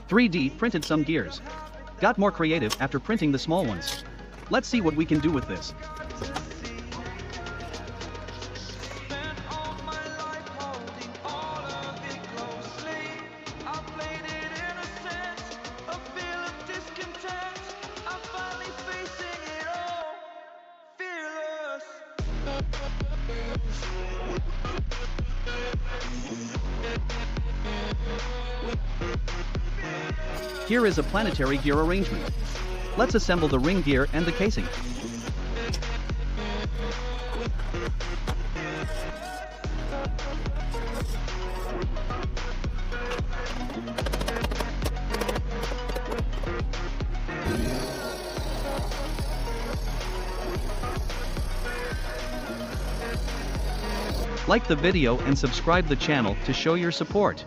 3D printed some gears. Got more creative after printing the small ones. Let's see what we can do with this. Here is a planetary gear arrangement. Let's assemble the ring gear and the casing. Like the video and subscribe the channel to show your support.